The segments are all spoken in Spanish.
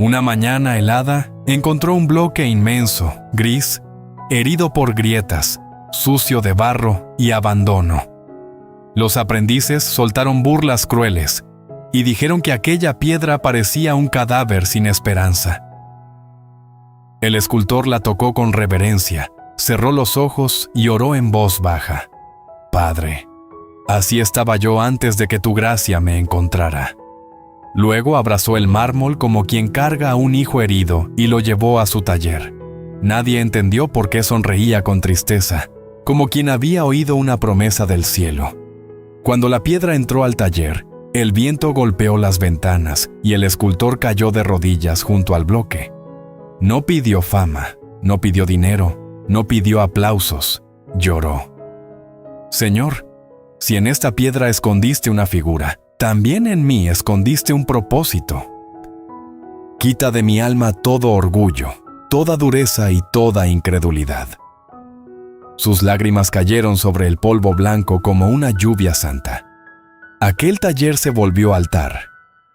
Una mañana helada, encontró un bloque inmenso, gris, herido por grietas, sucio de barro y abandono. Los aprendices soltaron burlas crueles y dijeron que aquella piedra parecía un cadáver sin esperanza. El escultor la tocó con reverencia, cerró los ojos y oró en voz baja: «Padre, así estaba yo antes de que tu gracia me encontrara». Luego abrazó el mármol como quien carga a un hijo herido y lo llevó a su taller. Nadie entendió por qué sonreía con tristeza, como quien había oído una promesa del cielo. Cuando la piedra entró al taller, el viento golpeó las ventanas y el escultor cayó de rodillas junto al bloque. No pidió fama, no pidió dinero, no pidió aplausos, lloró. «Señor, si en esta piedra escondiste una figura, también en mí escondiste un propósito. Quita de mi alma todo orgullo, toda dureza y toda incredulidad». Sus lágrimas cayeron sobre el polvo blanco como una lluvia santa. Aquel taller se volvió altar,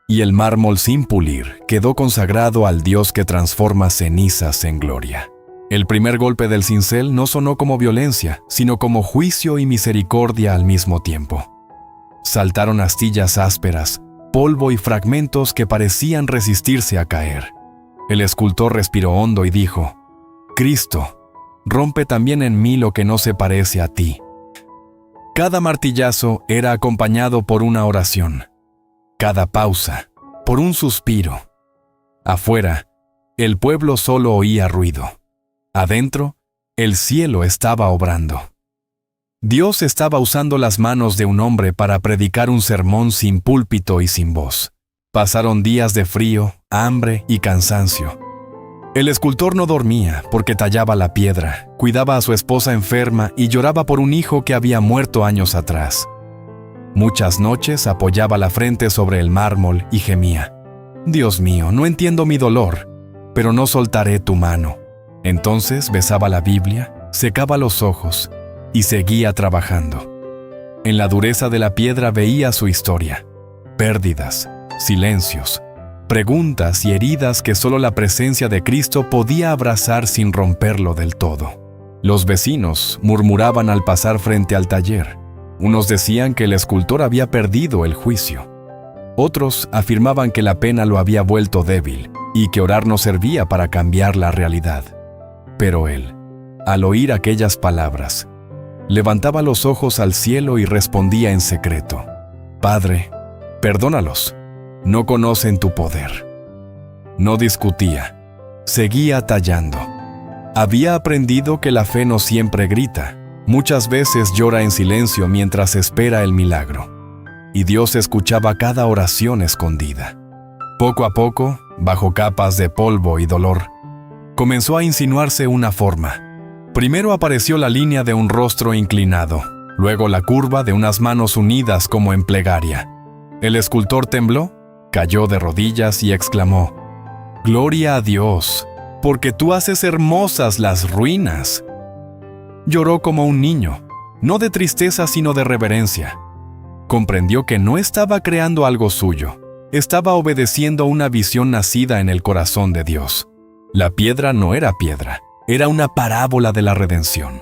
y el mármol sin pulir quedó consagrado al Dios que transforma cenizas en gloria. El primer golpe del cincel no sonó como violencia, sino como juicio y misericordia al mismo tiempo. Saltaron astillas ásperas, polvo y fragmentos que parecían resistirse a caer. El escultor respiró hondo y dijo: «Cristo, rompe también en mí lo que no se parece a ti». Cada martillazo era acompañado por una oración, cada pausa por un suspiro. Afuera, el pueblo solo oía ruido. Adentro, el cielo estaba obrando. Dios estaba usando las manos de un hombre para predicar un sermón sin púlpito y sin voz. Pasaron días de frío, hambre y cansancio. El escultor no dormía porque tallaba la piedra, cuidaba a su esposa enferma y lloraba por un hijo que había muerto años atrás. Muchas noches apoyaba la frente sobre el mármol y gemía: «Dios mío, no entiendo mi dolor, pero no soltaré tu mano». Entonces besaba la Biblia, secaba los ojos y seguía trabajando. En la dureza de la piedra veía su historia: pérdidas, silencios, preguntas y heridas que solo la presencia de Cristo podía abrazar sin romperlo del todo. Los vecinos murmuraban al pasar frente al taller. Unos decían que el escultor había perdido el juicio. Otros afirmaban que la pena lo había vuelto débil y que orar no servía para cambiar la realidad. Pero él, al oír aquellas palabras, levantaba los ojos al cielo y respondía en secreto: «Padre, perdónalos, no conocen tu poder». No discutía, seguía tallando. Había aprendido que la fe no siempre grita, muchas veces llora en silencio mientras espera el milagro. Y Dios escuchaba cada oración escondida. Poco a poco, bajo capas de polvo y dolor, comenzó a insinuarse una forma. Primero apareció la línea de un rostro inclinado, luego la curva de unas manos unidas como en plegaria. El escultor tembló, cayó de rodillas y exclamó: «Gloria a Dios, porque tú haces hermosas las ruinas». Lloró como un niño, no de tristeza sino de reverencia. Comprendió que no estaba creando algo suyo, estaba obedeciendo una visión nacida en el corazón de Dios. La piedra no era piedra, era una parábola de la redención.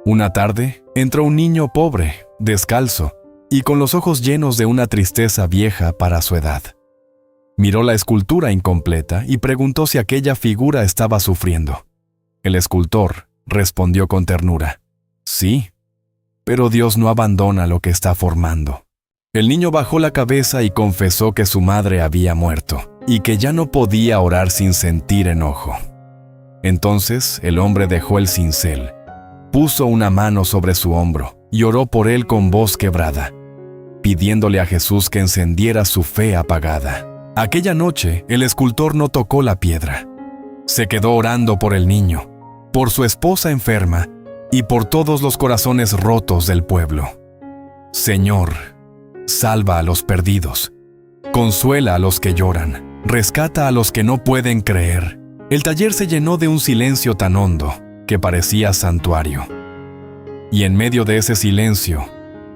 Una tarde, entró un niño pobre, descalzo, y con los ojos llenos de una tristeza vieja para su edad. Miró la escultura incompleta y preguntó si aquella figura estaba sufriendo. El escultor respondió con ternura: «Sí, pero Dios no abandona lo que está formando». El niño bajó la cabeza y confesó que su madre había muerto y que ya no podía orar sin sentir enojo. Entonces el hombre dejó el cincel, puso una mano sobre su hombro y oró por él con voz quebrada, pidiéndole a Jesús que encendiera su fe apagada. Aquella noche el escultor no tocó la piedra. Se quedó orando por el niño, por su esposa enferma y por todos los corazones rotos del pueblo. «Señor, salva a los perdidos, consuela a los que lloran, rescata a los que no pueden creer». El taller se llenó de un silencio tan hondo que parecía santuario. Y en medio de ese silencio,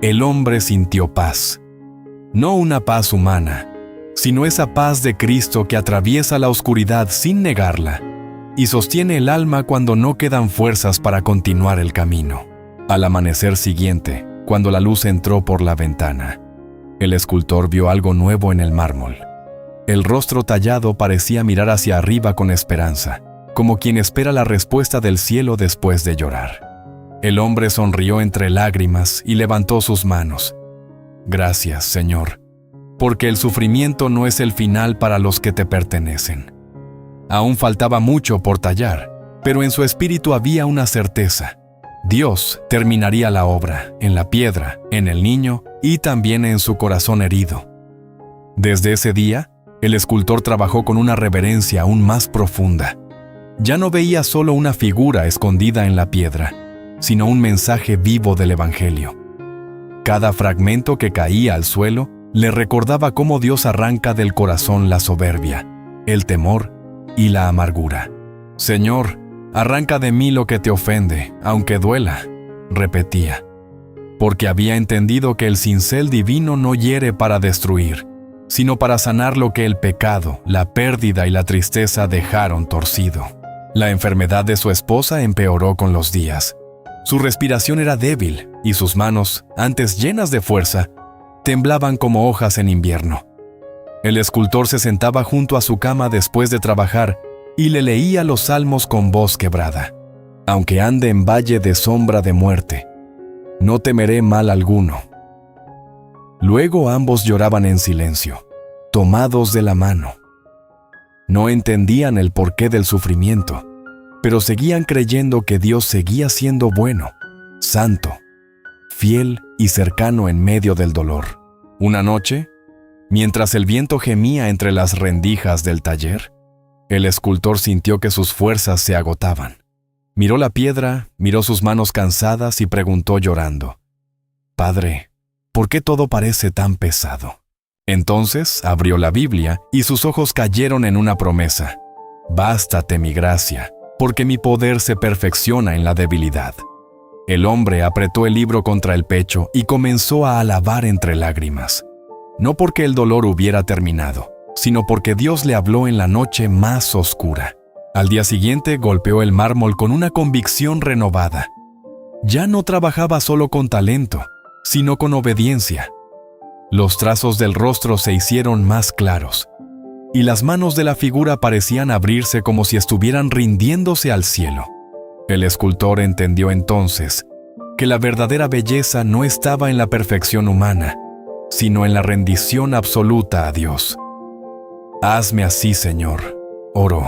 el hombre sintió paz. No una paz humana, sino esa paz de Cristo que atraviesa la oscuridad sin negarla y sostiene el alma cuando no quedan fuerzas para continuar el camino. Al amanecer siguiente, cuando la luz entró por la ventana, el escultor vio algo nuevo en el mármol. El rostro tallado parecía mirar hacia arriba con esperanza, como quien espera la respuesta del cielo después de llorar. El hombre sonrió entre lágrimas y levantó sus manos. Gracias, Señor, porque el sufrimiento no es el final para los que te pertenecen. Aún faltaba mucho por tallar, pero en su espíritu había una certeza. Dios terminaría la obra en la piedra, en el niño y también en su corazón herido. Desde ese día, el escultor trabajó con una reverencia aún más profunda. Ya no veía solo una figura escondida en la piedra, sino un mensaje vivo del Evangelio. Cada fragmento que caía al suelo le recordaba cómo Dios arranca del corazón la soberbia, el temor y la amargura. Señor, arranca de mí lo que te ofende, aunque duela, repetía, porque había entendido que el cincel divino no hiere para destruir, sino para sanar lo que el pecado, la pérdida y la tristeza dejaron torcido. La enfermedad de su esposa empeoró con los días. Su respiración era débil y sus manos, antes llenas de fuerza, temblaban como hojas en invierno. El escultor se sentaba junto a su cama después de trabajar y le leía los salmos con voz quebrada. Aunque ande en valle de sombra de muerte, no temeré mal alguno. Luego ambos lloraban en silencio, tomados de la mano. No entendían el porqué del sufrimiento, pero seguían creyendo que Dios seguía siendo bueno, santo, fiel y cercano en medio del dolor. Una noche, mientras el viento gemía entre las rendijas del taller, el escultor sintió que sus fuerzas se agotaban. Miró la piedra, miró sus manos cansadas y preguntó llorando: «Padre, ¿por qué todo parece tan pesado?». Entonces abrió la Biblia y sus ojos cayeron en una promesa: «Bástate mi gracia, porque mi poder se perfecciona en la debilidad». El hombre apretó el libro contra el pecho y comenzó a alabar entre lágrimas. No porque el dolor hubiera terminado, sino porque Dios le habló en la noche más oscura. Al día siguiente golpeó el mármol con una convicción renovada. Ya no trabajaba solo con talento, sino con obediencia. Los trazos del rostro se hicieron más claros, y las manos de la figura parecían abrirse como si estuvieran rindiéndose al cielo. El escultor entendió entonces que la verdadera belleza no estaba en la perfección humana, sino en la rendición absoluta a Dios. «Hazme así, Señor», oró.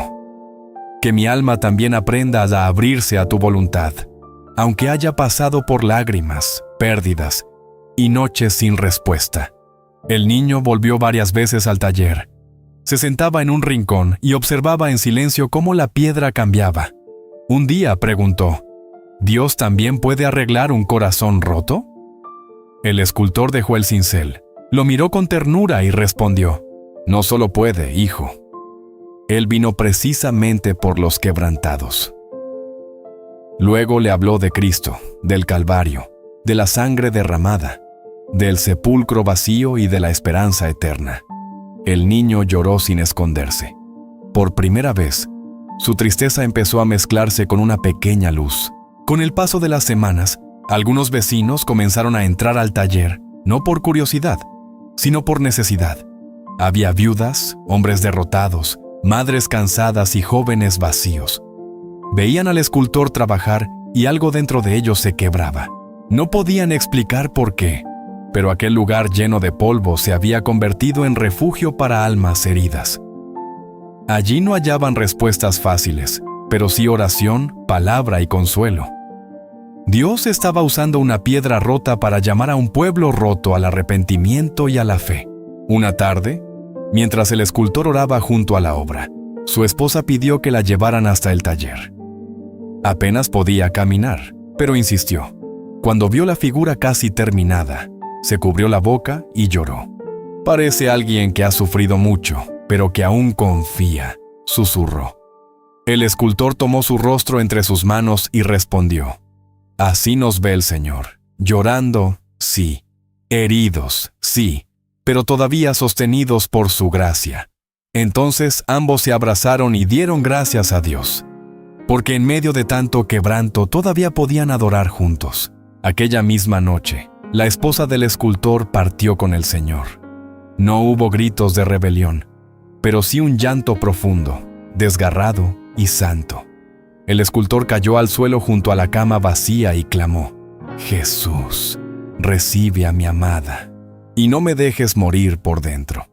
«Que mi alma también aprenda a abrirse a tu voluntad, aunque haya pasado por lágrimas, pérdidas y noches sin respuesta». El niño volvió varias veces al taller. Se sentaba en un rincón y observaba en silencio cómo la piedra cambiaba. Un día preguntó: ¿Dios también puede arreglar un corazón roto? El escultor dejó el cincel, lo miró con ternura y respondió: «No solo puede, hijo. Él vino precisamente por los quebrantados». Luego le habló de Cristo, del Calvario, de la sangre derramada, del sepulcro vacío y de la esperanza eterna. El niño lloró sin esconderse. Por primera vez, su tristeza empezó a mezclarse con una pequeña luz. Con el paso de las semanas, algunos vecinos comenzaron a entrar al taller, no por curiosidad, sino por necesidad. Había viudas, hombres derrotados, madres cansadas y jóvenes vacíos. Veían al escultor trabajar y algo dentro de ellos se quebraba. No podían explicar por qué, pero aquel lugar lleno de polvo se había convertido en refugio para almas heridas. Allí no hallaban respuestas fáciles, pero sí oración, palabra y consuelo. Dios estaba usando una piedra rota para llamar a un pueblo roto al arrepentimiento y a la fe. Una tarde, mientras el escultor oraba junto a la obra, su esposa pidió que la llevaran hasta el taller. Apenas podía caminar, pero insistió. Cuando vio la figura casi terminada, se cubrió la boca y lloró. «Parece alguien que ha sufrido mucho, pero que aún confía», susurró. El escultor tomó su rostro entre sus manos y respondió: «Así nos ve el Señor, llorando, sí, heridos, sí, pero todavía sostenidos por su gracia. Entonces ambos se abrazaron y dieron gracias a Dios, porque en medio de tanto quebranto todavía podían adorar juntos. Aquella misma noche, la esposa del escultor partió con el Señor. No hubo gritos de rebelión, pero sí un llanto profundo, desgarrado y santo. El escultor cayó al suelo junto a la cama vacía y clamó: Jesús, recibe a mi amada, y no me dejes morir por dentro.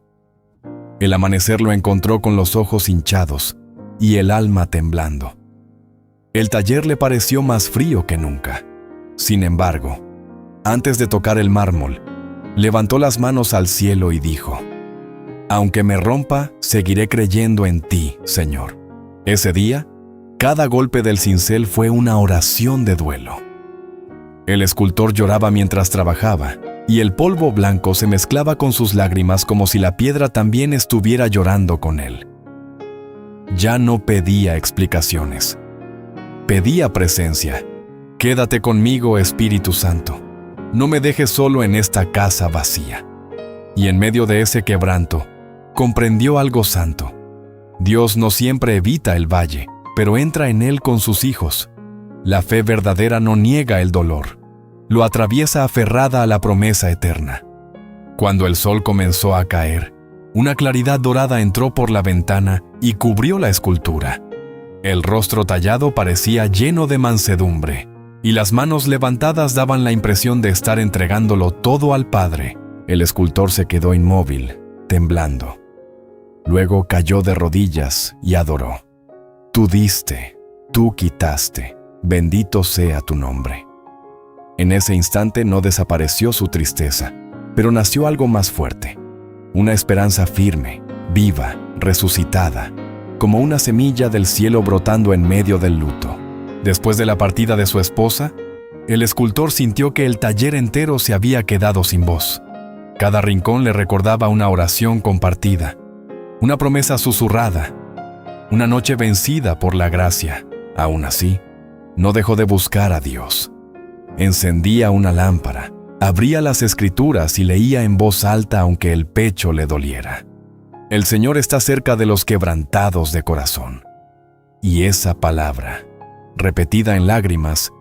El amanecer lo encontró con los ojos hinchados y el alma temblando. El taller le pareció más frío que nunca. Sin embargo, antes de tocar el mármol, levantó las manos al cielo y dijo: Aunque me rompa, seguiré creyendo en ti, Señor. Ese día, cada golpe del cincel fue una oración de duelo. El escultor lloraba mientras trabajaba, y el polvo blanco se mezclaba con sus lágrimas como si la piedra también estuviera llorando con él. Ya no pedía explicaciones. Pedía presencia. Quédate conmigo, Espíritu Santo. No me dejes solo en esta casa vacía. Y en medio de ese quebranto, comprendió algo santo. Dios no siempre evita el valle, pero entra en él con sus hijos. La fe verdadera no niega el dolor, lo atraviesa aferrada a la promesa eterna. Cuando el sol comenzó a caer, una claridad dorada entró por la ventana y cubrió la escultura. El rostro tallado parecía lleno de mansedumbre, y las manos levantadas daban la impresión de estar entregándolo todo al Padre. El escultor se quedó inmóvil, temblando. Luego cayó de rodillas y adoró. Tú diste, tú quitaste, bendito sea tu nombre. En ese instante no desapareció su tristeza, pero nació algo más fuerte. Una esperanza firme, viva, resucitada, como una semilla del cielo brotando en medio del luto. Después de la partida de su esposa, el escultor sintió que el taller entero se había quedado sin voz. Cada rincón le recordaba una oración compartida, una promesa susurrada, una noche vencida por la gracia. Aún así, no dejó de buscar a Dios. Encendía una lámpara, abría las Escrituras y leía en voz alta aunque el pecho le doliera. El Señor está cerca de los quebrantados de corazón. Y esa palabra, repetida en lágrimas,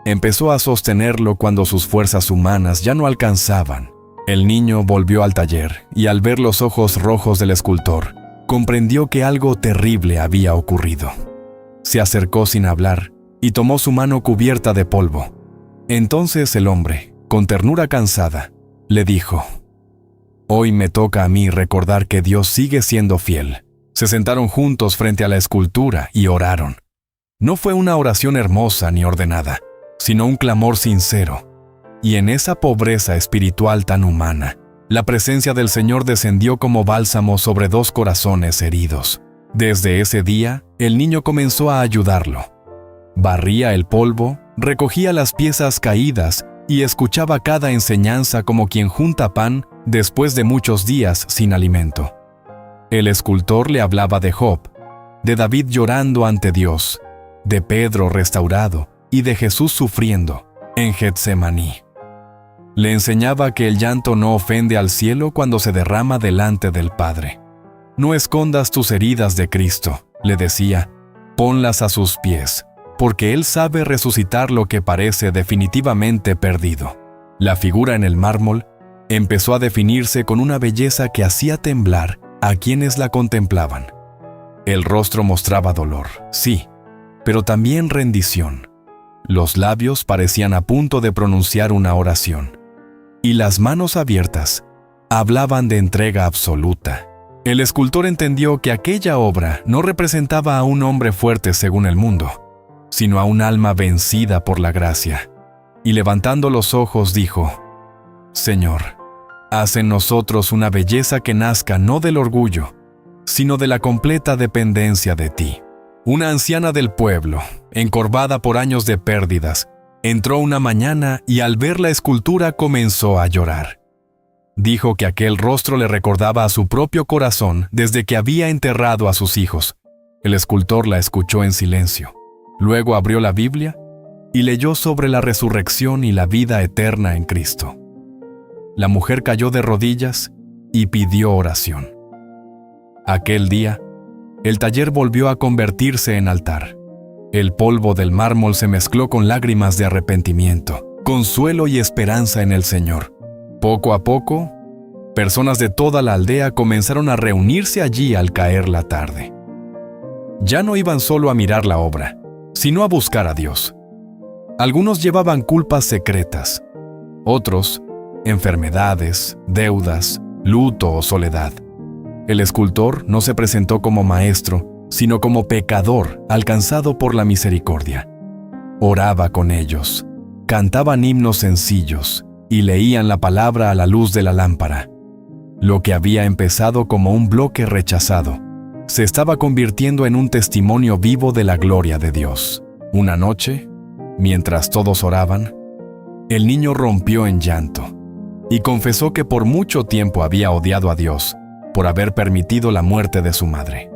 empezó a sostenerlo cuando sus fuerzas humanas ya no alcanzaban. El niño volvió al taller y al ver los ojos rojos del escultor, comprendió que algo terrible había ocurrido. Se acercó sin hablar y tomó su mano cubierta de polvo. Entonces el hombre, con ternura cansada, le dijo: Hoy me toca a mí recordar que Dios sigue siendo fiel. Se sentaron juntos frente a la escultura y oraron. No fue una oración hermosa ni ordenada, sino un clamor sincero. Y en esa pobreza espiritual tan humana, la presencia del Señor descendió como bálsamo sobre dos corazones heridos. Desde ese día, el niño comenzó a ayudarlo. Barría el polvo, recogía las piezas caídas y escuchaba cada enseñanza como quien junta pan después de muchos días sin alimento. El escultor le hablaba de Job, de David llorando ante Dios, de Pedro restaurado y de Jesús sufriendo en Getsemaní. Le enseñaba que el llanto no ofende al cielo cuando se derrama delante del Padre. No escondas tus heridas de Cristo, le decía, ponlas a sus pies, porque Él sabe resucitar lo que parece definitivamente perdido. La figura en el mármol empezó a definirse con una belleza que hacía temblar a quienes la contemplaban. El rostro mostraba dolor, sí, pero también rendición. Los labios parecían a punto de pronunciar una oración. Y las manos abiertas hablaban de entrega absoluta. El escultor entendió que aquella obra no representaba a un hombre fuerte según el mundo, sino a un alma vencida por la gracia. Y levantando los ojos dijo: Señor, haz en nosotros una belleza que nazca no del orgullo, sino de la completa dependencia de ti. Una anciana del pueblo, encorvada por años de pérdidas, entró una mañana y al ver la escultura comenzó a llorar. Dijo que aquel rostro le recordaba a su propio corazón desde que había enterrado a sus hijos. El escultor la escuchó en silencio. Luego abrió la Biblia y leyó sobre la resurrección y la vida eterna en Cristo. La mujer cayó de rodillas y pidió oración. Aquel día, el taller volvió a convertirse en altar. El polvo del mármol se mezcló con lágrimas de arrepentimiento, consuelo y esperanza en el Señor. Poco a poco, personas de toda la aldea comenzaron a reunirse allí al caer la tarde. Ya no iban solo a mirar la obra, sino a buscar a Dios. Algunos llevaban culpas secretas, otros, enfermedades, deudas, luto o soledad. El escultor no se presentó como maestro, sino como pecador alcanzado por la misericordia. Oraba con ellos, cantaban himnos sencillos y leían la palabra a la luz de la lámpara. Lo que había empezado como un bloque rechazado, se estaba convirtiendo en un testimonio vivo de la gloria de Dios. Una noche, mientras todos oraban, el niño rompió en llanto y confesó que por mucho tiempo había odiado a Dios por haber permitido la muerte de su madre.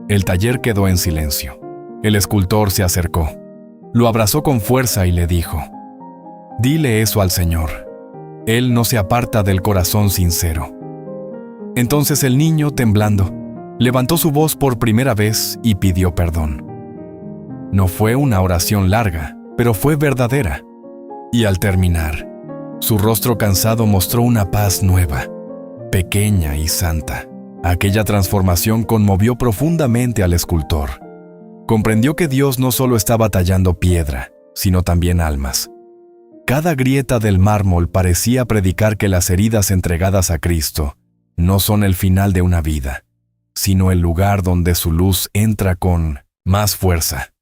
El taller quedó en silencio. El escultor se acercó, lo abrazó con fuerza y le dijo: «Dile eso al Señor. Él no se aparta del corazón sincero». Entonces el niño, temblando, levantó su voz por primera vez y pidió perdón. No fue una oración larga, pero fue verdadera. Y al terminar, su rostro cansado mostró una paz nueva, pequeña y santa. Aquella transformación conmovió profundamente al escultor. Comprendió que Dios no solo estaba tallando piedra, sino también almas. Cada grieta del mármol parecía predicar que las heridas entregadas a Cristo no son el final de una vida, sino el lugar donde su luz entra con más fuerza.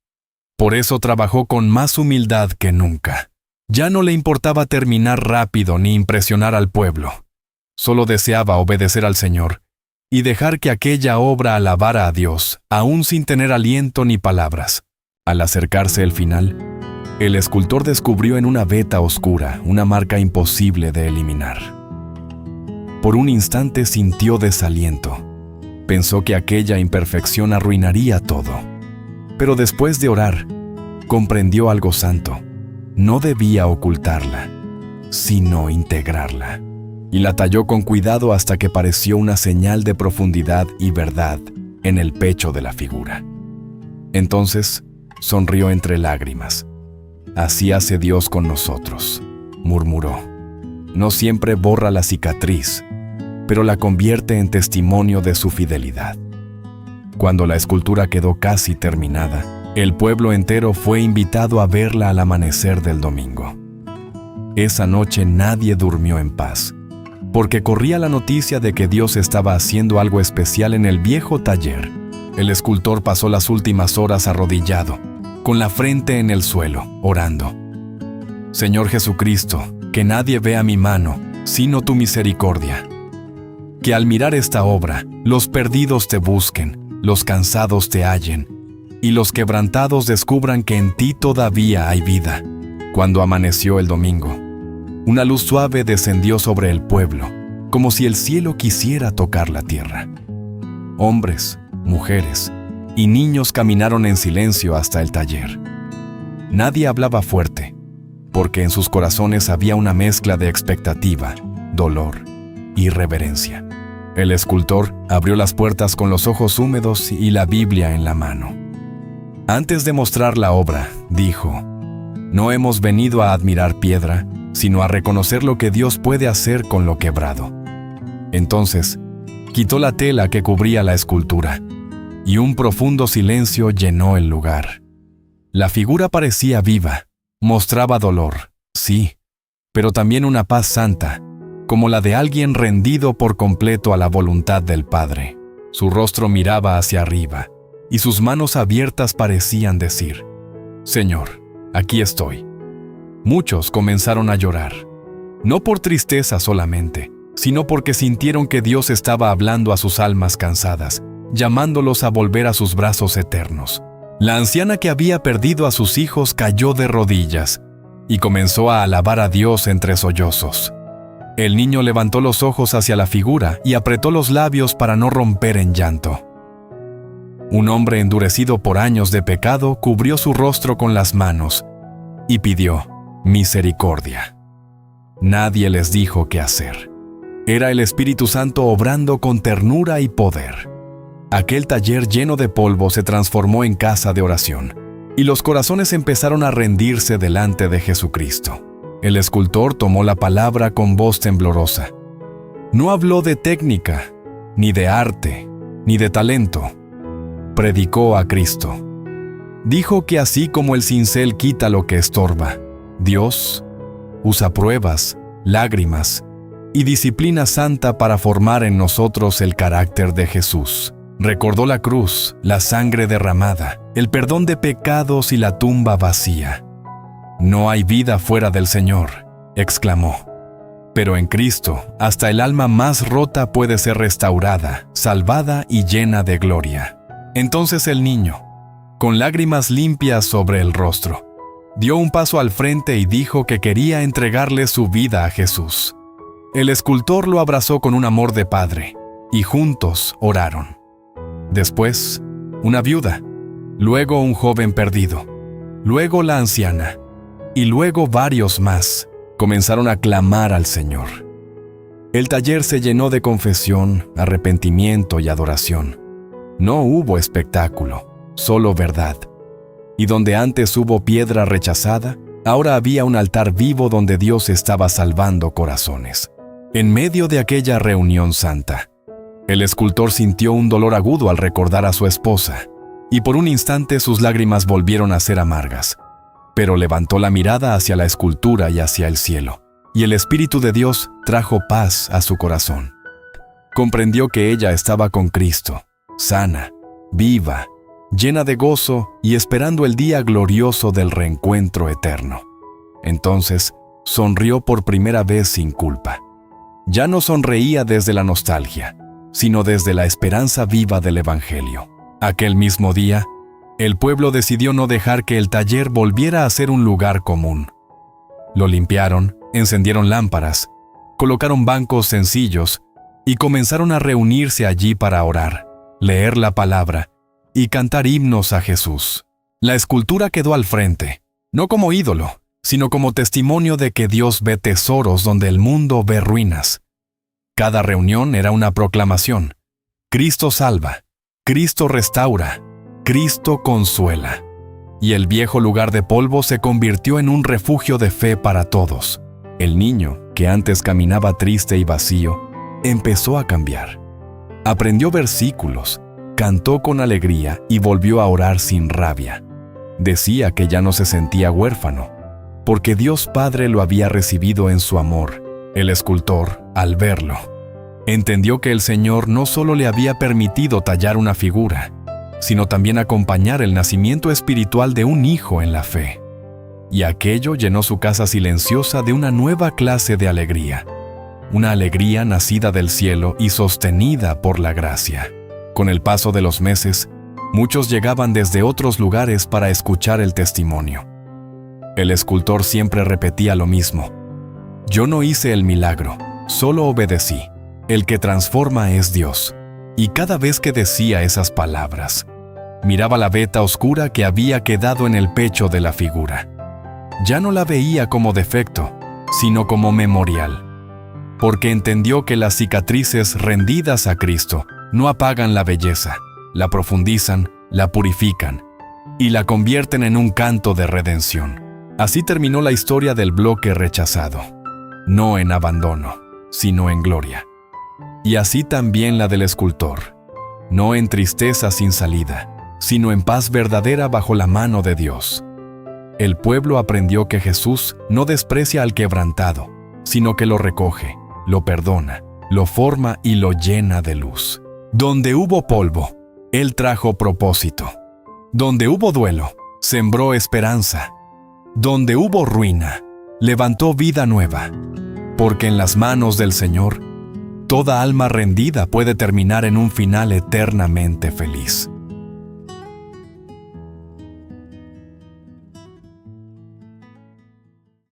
Por eso trabajó con más humildad que nunca. Ya no le importaba terminar rápido ni impresionar al pueblo. Solo deseaba obedecer al Señor y dejar que aquella obra alabara a Dios, aún sin tener aliento ni palabras. Al acercarse el final, el escultor descubrió en una veta oscura una marca imposible de eliminar. Por un instante sintió desaliento. Pensó que aquella imperfección arruinaría todo. Pero después de orar, comprendió algo santo. No debía ocultarla, sino integrarla. Y la talló con cuidado hasta que pareció una señal de profundidad y verdad en el pecho de la figura. Entonces, sonrió entre lágrimas. «Así hace Dios con nosotros», murmuró. «No siempre borra la cicatriz, pero la convierte en testimonio de su fidelidad». Cuando la escultura quedó casi terminada, el pueblo entero fue invitado a verla al amanecer del domingo. Esa noche nadie durmió en paz, porque corría la noticia de que Dios estaba haciendo algo especial en el viejo taller. El escultor pasó las últimas horas arrodillado, con la frente en el suelo, orando. «Señor Jesucristo, que nadie vea mi mano, sino tu misericordia. Que al mirar esta obra, los perdidos te busquen, los cansados te hallen, y los quebrantados descubran que en ti todavía hay vida». Cuando amaneció el domingo, una luz suave descendió sobre el pueblo, como si el cielo quisiera tocar la tierra. Hombres, mujeres y niños caminaron en silencio hasta el taller. Nadie hablaba fuerte, porque en sus corazones había una mezcla de expectativa, dolor y reverencia. El escultor abrió las puertas con los ojos húmedos y la Biblia en la mano. Antes de mostrar la obra, dijo: «No hemos venido a admirar piedra, sino a reconocer lo que Dios puede hacer con lo quebrado». Entonces, quitó la tela que cubría la escultura, y un profundo silencio llenó el lugar. La figura parecía viva, mostraba dolor, sí, pero también una paz santa, como la de alguien rendido por completo a la voluntad del Padre. Su rostro miraba hacia arriba, y sus manos abiertas parecían decir: «Señor, aquí estoy». Muchos comenzaron a llorar, no por tristeza solamente, sino porque sintieron que Dios estaba hablando a sus almas cansadas, llamándolos a volver a sus brazos eternos. La anciana que había perdido a sus hijos cayó de rodillas y comenzó a alabar a Dios entre sollozos. El niño levantó los ojos hacia la figura y apretó los labios para no romper en llanto. Un hombre endurecido por años de pecado cubrió su rostro con las manos y pidió misericordia. Nadie les dijo qué hacer. Era el Espíritu Santo obrando con ternura y poder. Aquel taller lleno de polvo se transformó en casa de oración, y los corazones empezaron a rendirse delante de Jesucristo. El escultor tomó la palabra con voz temblorosa. No habló de técnica, ni de arte, ni de talento. Predicó a Cristo. Dijo que así como el cincel quita lo que estorba, Dios usa pruebas, lágrimas y disciplina santa para formar en nosotros el carácter de Jesús. Recordó la cruz, la sangre derramada, el perdón de pecados y la tumba vacía. No hay vida fuera del Señor, exclamó. Pero en Cristo, hasta el alma más rota puede ser restaurada, salvada y llena de gloria. Entonces el niño, con lágrimas limpias sobre el rostro, dio un paso al frente y dijo que quería entregarle su vida a Jesús. El escultor lo abrazó con un amor de padre, y juntos oraron. Después, una viuda, luego un joven perdido, luego la anciana, y luego varios más comenzaron a clamar al Señor. El taller se llenó de confesión, arrepentimiento y adoración. No hubo espectáculo, solo verdad. Y donde antes hubo piedra rechazada, ahora había un altar vivo donde Dios estaba salvando corazones. En medio de aquella reunión santa, el escultor sintió un dolor agudo al recordar a su esposa, y por un instante sus lágrimas volvieron a ser amargas. Pero levantó la mirada hacia la escultura y hacia el cielo, y el Espíritu de Dios trajo paz a su corazón. Comprendió que ella estaba con Cristo, sana, viva, llena de gozo y esperando el día glorioso del reencuentro eterno. Entonces, sonrió por primera vez sin culpa. Ya no sonreía desde la nostalgia, sino desde la esperanza viva del Evangelio. Aquel mismo día, el pueblo decidió no dejar que el taller volviera a ser un lugar común. Lo limpiaron, encendieron lámparas, colocaron bancos sencillos y comenzaron a reunirse allí para orar, leer la palabra y cantar himnos a Jesús. La escultura quedó al frente, no como ídolo, sino como testimonio de que Dios ve tesoros donde el mundo ve ruinas. Cada reunión era una proclamación. Cristo salva, Cristo restaura, Cristo consuela. Y el viejo lugar de polvo se convirtió en un refugio de fe para todos. El niño, que antes caminaba triste y vacío, empezó a cambiar. Aprendió versículos, cantó con alegría y volvió a orar sin rabia. Decía que ya no se sentía huérfano, porque Dios Padre lo había recibido en su amor. El escultor, al verlo, entendió que el Señor no solo le había permitido tallar una figura, sino también acompañar el nacimiento espiritual de un hijo en la fe. Y aquello llenó su casa silenciosa de una nueva clase de alegría, una alegría nacida del cielo y sostenida por la gracia. Con el paso de los meses, muchos llegaban desde otros lugares para escuchar el testimonio. El escultor siempre repetía lo mismo: yo no hice el milagro, solo obedecí. El que transforma es Dios. Y cada vez que decía esas palabras, miraba la veta oscura que había quedado en el pecho de la figura. Ya no la veía como defecto, sino como memorial, porque entendió que las cicatrices rendidas a Cristo no apagan la belleza, la profundizan, la purifican y la convierten en un canto de redención. Así terminó la historia del bloque rechazado, no en abandono, sino en gloria. Y así también la del escultor, no en tristeza sin salida, sino en paz verdadera bajo la mano de Dios. El pueblo aprendió que Jesús no desprecia al quebrantado, sino que lo recoge, lo perdona, lo forma y lo llena de luz. Donde hubo polvo, Él trajo propósito. Donde hubo duelo, sembró esperanza. Donde hubo ruina, levantó vida nueva. Porque en las manos del Señor, toda alma rendida puede terminar en un final eternamente feliz.